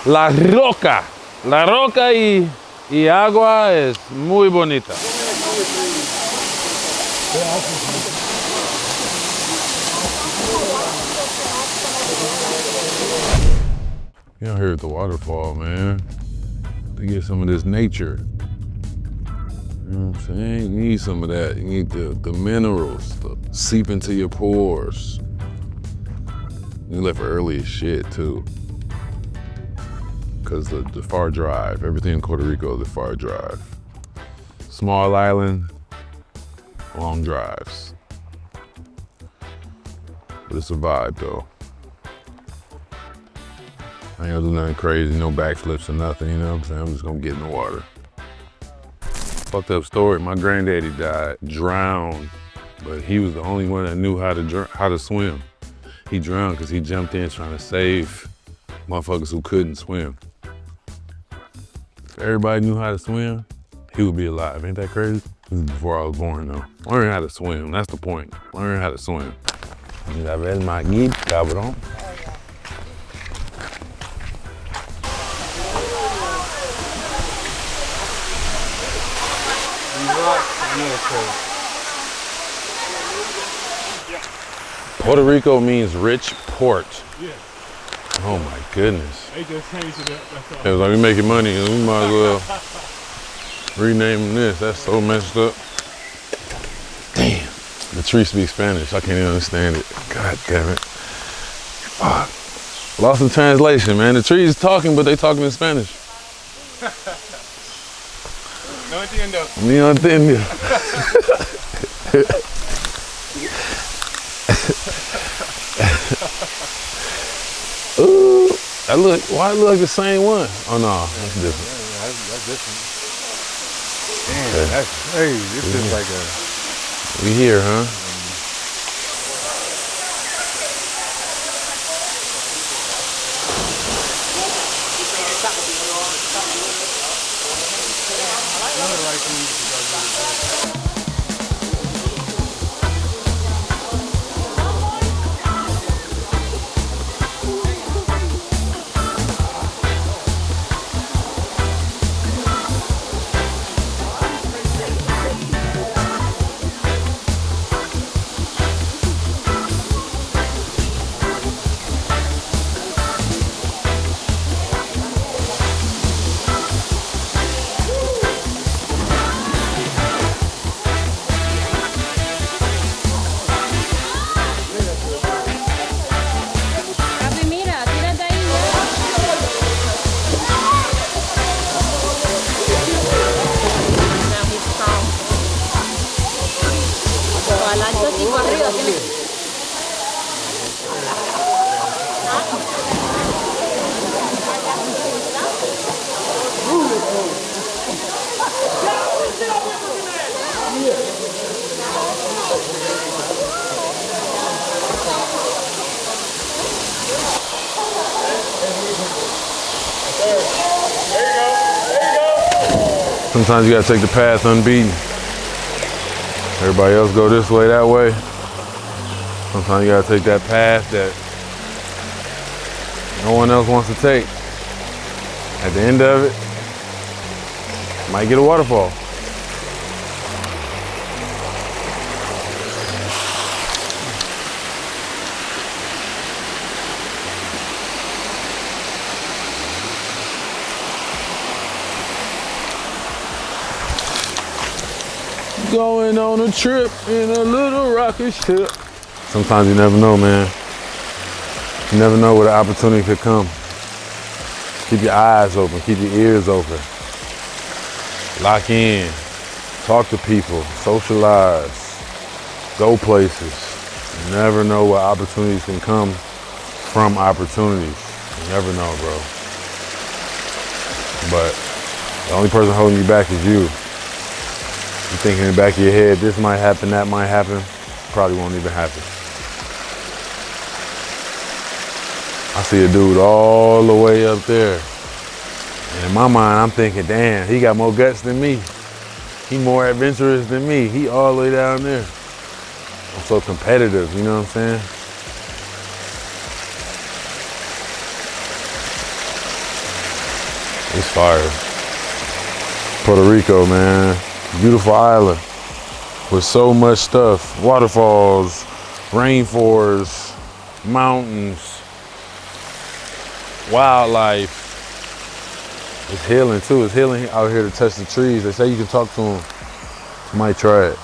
La roca. La roca y agua es muy bonita. You out here at the waterfall, man. To get some of this nature. You know what I'm saying? You need some of that. You need the minerals to seep into your pores. You left early as shit, too. Because the far drive, everything in Puerto Rico is a far drive. Small island, long drives. But it's a vibe, though. I ain't gonna do nothing crazy, no backflips or nothing, you know what I'm saying? I'm just gonna get in the water. Fucked up story, my granddaddy died, drowned, but he was the only one that knew how to swim. He drowned because he jumped in trying to save motherfuckers who couldn't swim. If everybody knew how to swim, he would be alive. Ain't that crazy? This is before I was born, though. Learn how to swim, that's the point. Learn how to swim. JaVale, McGee, cabrón. Puerto Rico means rich port. Yeah. Oh my goodness. They just changed it up, that's all. It was like, we making money, and we might as well rename this. That's so messed up. Damn. The tree speaks Spanish. I can't even understand it. God damn it. Fuck. Lost in translation, man. The trees talking, but they talking in Spanish. No entiendo. Ni no entiendo. Ooh, why it look like the same one? Oh no, that's different. Yeah, that's different. Damn, okay. That's crazy. This is like a... We here, huh? Sometimes you gotta take the path unbeaten. Everybody else go this way, that way. Sometimes you gotta take that path that no one else wants to take. At the end of it, you might get a waterfall. Going on a trip in a little rocket ship. Sometimes you never know, man. You never know where the opportunity could come. Keep your eyes open, keep your ears open. Lock in, talk to people, socialize, go places. You never know what opportunities can come from opportunities. You never know, bro. But the only person holding you back is you. You think in the back of your head, this might happen, that might happen, probably won't even happen. I see a dude all the way up there. And in my mind, I'm thinking, damn, he got more guts than me. He more adventurous than me. He all the way down there. I'm so competitive, you know what I'm saying? It's fire. Puerto Rico, man. Beautiful island with so much stuff. Waterfalls, rainforests, mountains, wildlife. It's healing too. It's healing out here to touch the trees. They say you can talk to them. Might try it.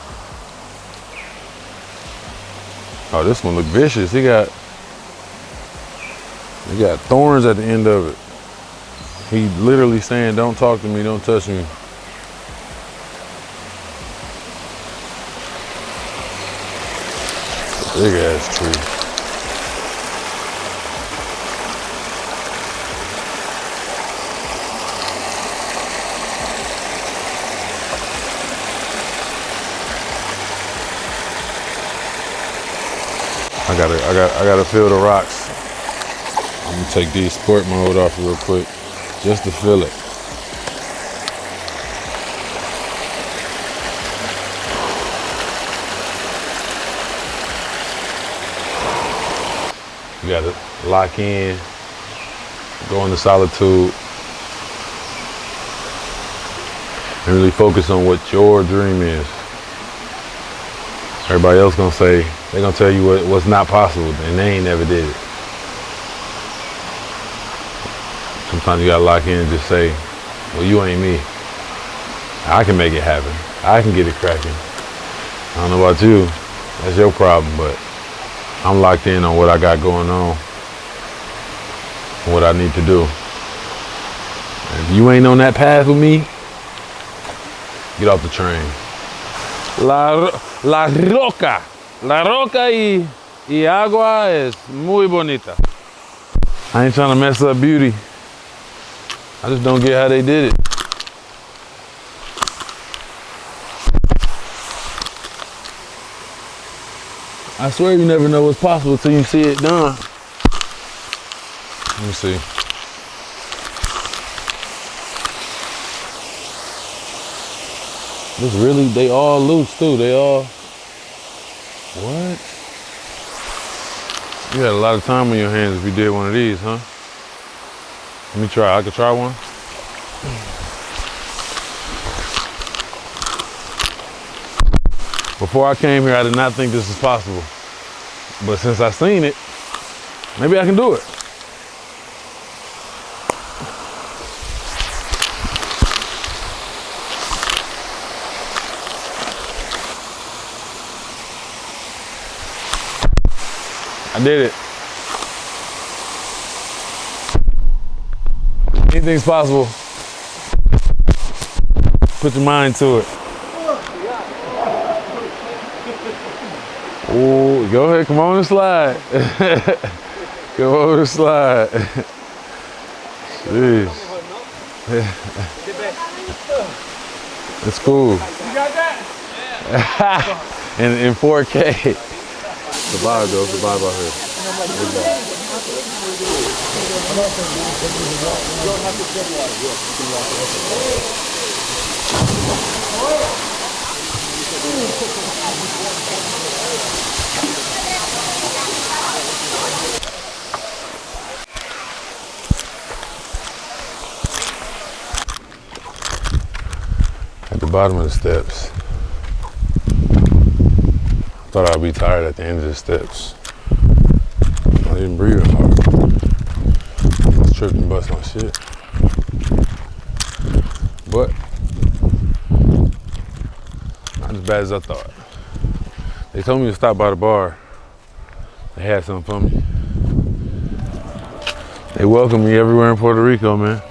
Oh, this one look vicious. He got thorns at the end of it. He literally saying, don't talk to me, don't touch me. Big ass tree. I gotta feel the rocks. I'm gonna take the sport mode off real quick, just to feel it. You gotta lock in, go into solitude, and really focus on what your dream is. Everybody else gonna say, they're gonna tell you what's not possible, and they ain't never did it. Sometimes you gotta lock in and just say, well, you ain't me. I can make it happen. I can get it cracking. I don't know about you, that's your problem, but I'm locked in on what I got going on and what I need to do. If you ain't on that path with me, get off the train. La roca y agua es muy bonita. I ain't trying to mess up beauty. I just don't get how they did it. I swear you never know what's possible till you see it done. Let me see. This really, they all loose too. They all, what? You had a lot of time on your hands if you did one of these, huh? Let me try, I could try one. Before I came here, I did not think this was possible. But since I seen it, maybe I can do it. I did it. Anything's possible. Put your mind to it. Oh, go ahead, come on and slide. Come on and slide. Jeez. It's cool. You got that? in 4K. Survive though, survive out here. At the bottom of the steps. Thought I'd be tired at the end of the steps. I didn't breathe hard. I was tripping and bust my shit. But not as bad as I thought. They told me to stop by the bar. They had something for me. They welcome me everywhere in Puerto Rico, man.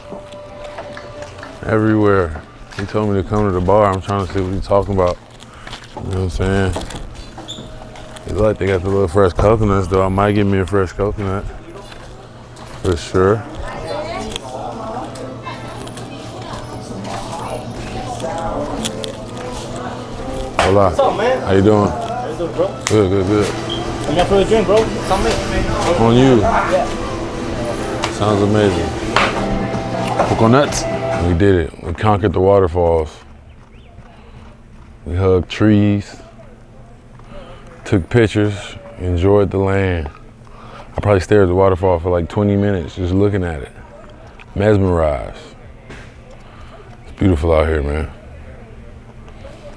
Everywhere. He told me to come to the bar. I'm trying to see what he's talking about. You know what I'm saying? It's like they got the little fresh coconuts though. I might get me a fresh coconut. For sure. Hola. What's up, man? How you doing? How you doing, bro? Good, good, good. You got for a drink, bro? Something. On you. Yeah. Sounds amazing. Coconuts. We did it. We conquered the waterfalls. We hugged trees. took pictures, enjoyed the land. I probably stared at the waterfall for like 20 minutes just looking at it. Mesmerized. It's beautiful out here, man.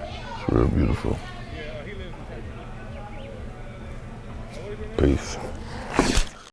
It's real beautiful. Peace.